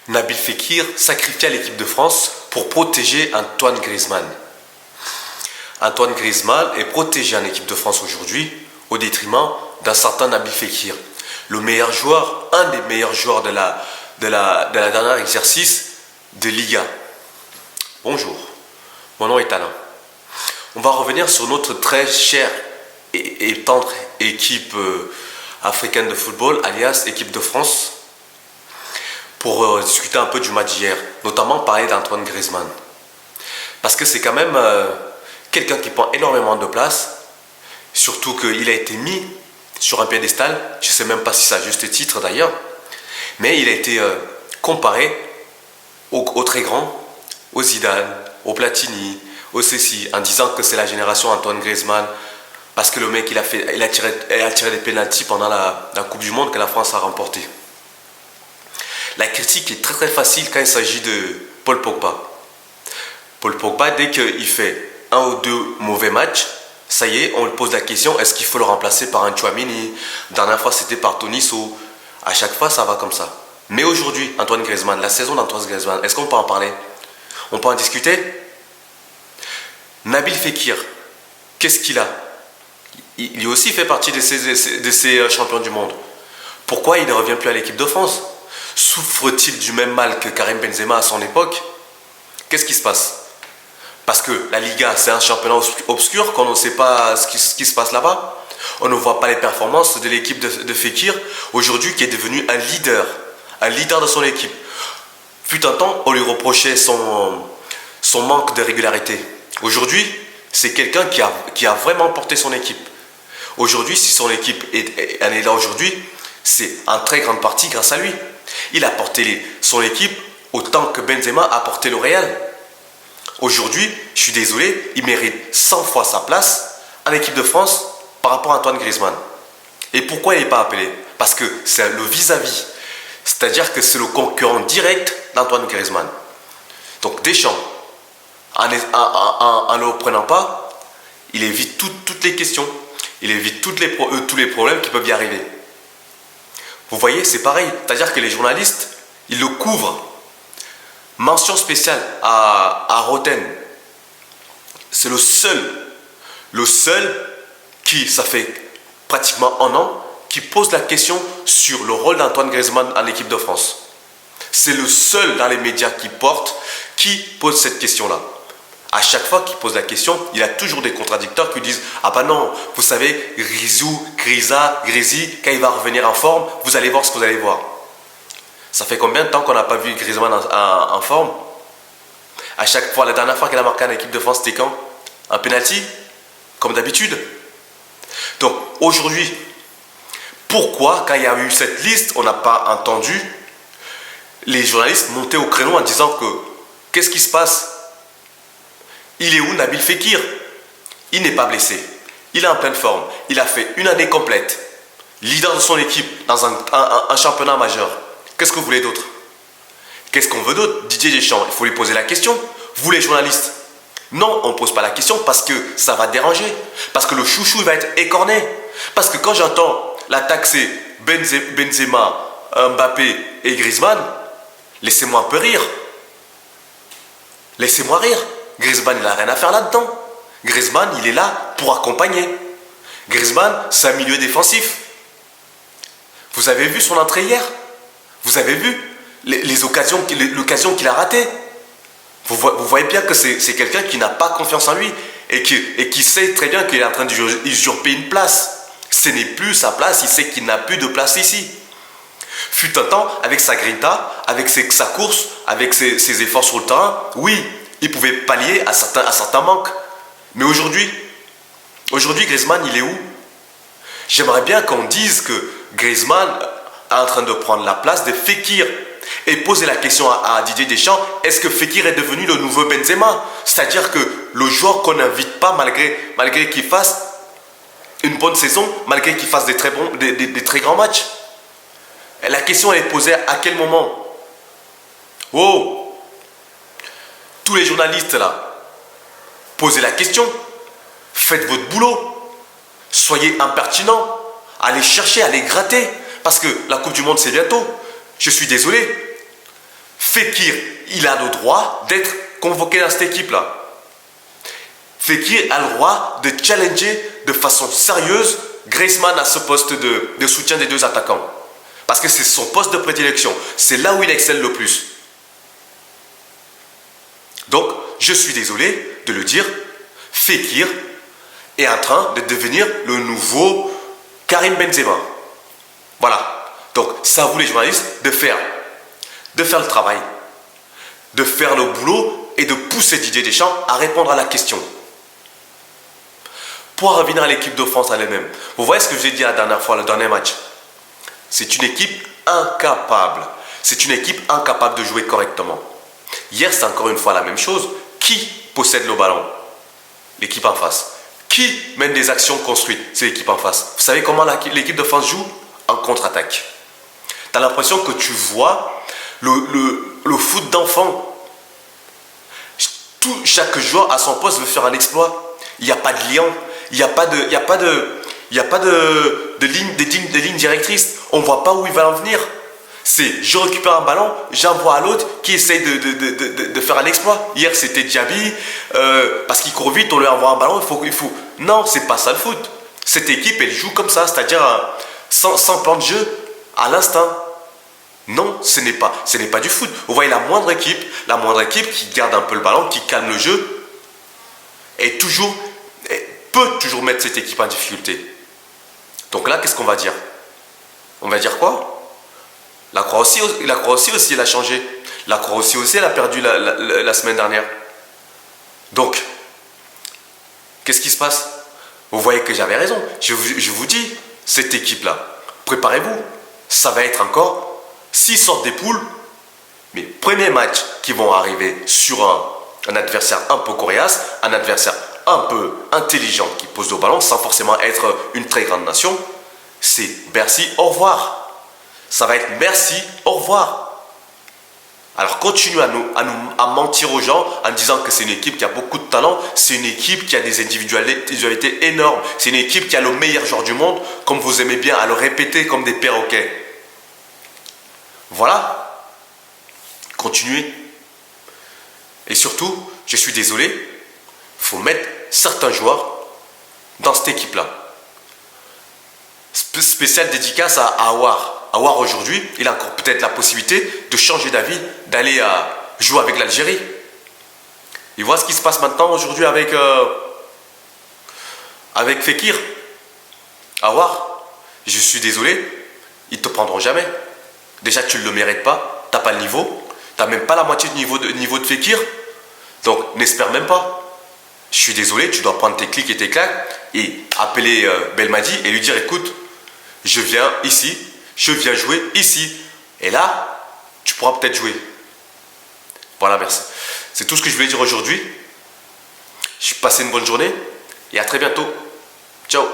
Nabil Fekir sacrifia l'équipe de France pour protéger Antoine Griezmann. Antoine Griezmann est protégé en équipe de France aujourd'hui au détriment d'un certain Nabil Fekir. Le meilleur joueur, un des meilleurs joueurs de la dernière exercice de Liga. Bonjour, mon nom est Alain. On va revenir sur notre très chère et tendre équipe africaine de football, alias équipe de France, pour discuter un peu du match d'hier, notamment parler d'Antoine Griezmann. Parce que c'est quand même quelqu'un qui prend énormément de place, surtout qu'il a été mis sur un piédestal, je ne sais même pas si c'est à juste titre d'ailleurs, mais il a été comparé aux très grands, au Zidane, au Platini, au Cessi, en disant que c'est la génération Antoine Griezmann, parce que le mec il a tiré des pénaltys pendant la Coupe du Monde que la France a remportée. La critique est très facile quand il s'agit de Paul Pogba. Paul Pogba, dès qu'il fait un ou deux mauvais matchs, ça y est, on lui pose la question, est-ce qu'il faut le remplacer par un Tchouaméni? La dernière fois, c'était par Tolisso. À chaque fois, ça va comme ça. Mais aujourd'hui, Antoine Griezmann, la saison d'Antoine Griezmann, est-ce qu'on peut en parler? On peut en discuter? Nabil Fekir, qu'est-ce qu'il a? Il aussi fait partie de ces champions du monde. Pourquoi il ne revient plus à l'équipe de France? Souffre-t-il du même mal que Karim Benzema à son époque? Qu'est-ce qui se passe? Parce que la Liga, c'est un championnat obscur, qu'on ne sait pas ce qui se passe là-bas. On ne voit pas les performances de l'équipe de Fekir, aujourd'hui qui est devenu un leader de son équipe. Fut un temps, on lui reprochait son manque de régularité. Aujourd'hui, c'est quelqu'un qui a vraiment porté son équipe. Aujourd'hui, si son équipe elle est là aujourd'hui, c'est en très grande partie grâce à lui. Il a porté son équipe autant que Benzema a porté le Real. Aujourd'hui, je suis désolé, il mérite 100 fois sa place en équipe de France par rapport à Antoine Griezmann. Et pourquoi il n'est pas appelé? Parce que c'est le vis-à-vis. C'est-à-dire que c'est le concurrent direct d'Antoine Griezmann. Donc Deschamps, en ne le prenant pas, il évite toutes les questions. Il évite tous les problèmes qui peuvent y arriver. Vous voyez, c'est pareil. C'est-à-dire que les journalistes, ils le couvrent. Mention spéciale à Roten. C'est le seul qui, ça fait pratiquement un an, qui pose la question sur le rôle d'Antoine Griezmann en équipe de France. C'est le seul dans les médias qui pose cette question-là. À chaque fois qu'il pose la question, il y a toujours des contradicteurs qui disent « Ah bah non, vous savez, Grisi, quand il va revenir en forme, vous allez voir ce que vous allez voir. » Ça fait combien de temps qu'on n'a pas vu Griezmann en forme? À chaque fois, la dernière fois qu'il a marqué en équipe de France, c'était quand? Un penalty? Comme d'habitude. Donc aujourd'hui, pourquoi quand il y a eu cette liste, on n'a pas entendu les journalistes monter au créneau en disant que qu'est-ce qui se passe? Il est où Nabil Fekir? Il n'est pas blessé. Il est en pleine forme. Il a fait une année complète. Leader de son équipe dans un championnat majeur. Qu'est-ce que vous voulez d'autre? Qu'est-ce qu'on veut d'autre? Didier Deschamps, il faut lui poser la question. Vous les journalistes? Non, on ne pose pas la question parce que ça va déranger. Parce que le chouchou il va être écorné. Parce que quand j'entends l'attaque c'est Benzema, Mbappé et Griezmann, laissez-moi un peu rire. Laissez-moi rire. Griezmann, il n'a rien à faire là-dedans. Griezmann, il est là pour accompagner. Griezmann, c'est un milieu défensif. Vous avez vu son entrée hier? Vous avez vu l'occasion qu'il a ratée? Vous voyez bien que c'est quelqu'un qui n'a pas confiance en lui et qui sait très bien qu'il est en train d'usurper une place. Ce n'est plus sa place, il sait qu'il n'a plus de place ici. Fut un temps, avec sa grinta, avec sa course, avec ses efforts sur le terrain, oui, il pouvait pallier à certains manques. Mais aujourd'hui, Griezmann, il est où? J'aimerais bien qu'on dise que Griezmann est en train de prendre la place de Fekir et poser la question à Didier Deschamps, est-ce que Fekir est devenu le nouveau Benzema? C'est-à-dire que le joueur qu'on n'invite pas malgré qu'il fasse une bonne saison, malgré qu'il fasse des très grands matchs. Et la question elle est posée à quel moment? Oh! Tous les journalistes là, posez la question, faites votre boulot, soyez impertinents, allez chercher, allez gratter, parce que la Coupe du Monde c'est bientôt. Je suis désolé, Fekir, il a le droit d'être convoqué dans cette équipe-là. Fekir a le droit de challenger de façon sérieuse Griezmann à ce poste de soutien des deux attaquants. Parce que c'est son poste de prédilection. C'est là où il excelle le plus. Donc, je suis désolé de le dire, Fekir est en train de devenir le nouveau Karim Benzema. Voilà. Donc, c'est à vous les journalistes de faire le travail, de faire le boulot et de pousser Didier Deschamps à répondre à la question. Pour revenir à l'équipe de France à elle-même, vous voyez ce que je vous ai dit la dernière fois, le dernier match. C'est une équipe incapable. C'est une équipe incapable de jouer correctement. Hier, c'est encore une fois la même chose. Qui possède le ballon? L'équipe en face. Qui mène des actions construites? C'est l'équipe en face. Vous savez comment l'équipe de France joue? En contre-attaque. Tu as l'impression que tu vois le foot d'enfant. Chaque joueur à son poste veut faire un exploit. Il n'y a pas de lien. Il n'y a pas de ligne directrice. On ne voit pas où il va en venir. C'est je récupère un ballon, j'envoie à l'autre qui essaye de faire un exploit. Hier c'était Diaby, parce qu'il court vite, on lui envoie un ballon, il faut. Non, c'est pas ça le foot. Cette équipe, elle joue comme ça, c'est-à-dire sans plan de jeu, à l'instinct. Non, ce n'est pas du foot. Vous voyez la moindre équipe qui garde un peu le ballon, qui calme le jeu, peut toujours mettre cette équipe en difficulté. Donc là, qu'est-ce qu'on va dire? On va dire quoi? La Croatie aussi, elle a changé. La Croatie aussi, elle a perdu la semaine dernière. Donc, qu'est-ce qui se passe? Vous voyez que j'avais raison. Je vous dis, cette équipe-là, préparez-vous. Ça va être encore 6 sortes des poules. Mais premiers matchs qui vont arriver sur un adversaire un peu coriace, un adversaire un peu intelligent qui pose le ballon sans forcément être une très grande nation, c'est merci, au revoir. Ça va être merci, au revoir. Alors continue à mentir aux gens en disant que c'est une équipe qui a beaucoup de talent, c'est une équipe qui a des individualités énormes, c'est une équipe qui a le meilleur joueur du monde, comme vous aimez bien à le répéter comme des perroquets. Voilà. Continuez. Et surtout, je suis désolé, il faut mettre certains joueurs dans cette équipe-là. Spéciale dédicace à Aouar. Aouar aujourd'hui, il a encore peut-être la possibilité de changer d'avis, d'aller jouer avec l'Algérie. Et voilà ce qui se passe maintenant aujourd'hui avec Fekir. Aouar, je suis désolé, ils ne te prendront jamais. Déjà, tu ne le mérites pas, tu n'as pas le niveau, tu n'as même pas la moitié du niveau de Fekir. Donc, n'espère même pas. Je suis désolé, tu dois prendre tes clics et tes claques et appeler Belmadi et lui dire, écoute, je viens ici, je viens jouer ici. Et là, tu pourras peut-être jouer. Voilà, merci. C'est tout ce que je voulais dire aujourd'hui. Je suis passé une bonne journée et à très bientôt. Ciao.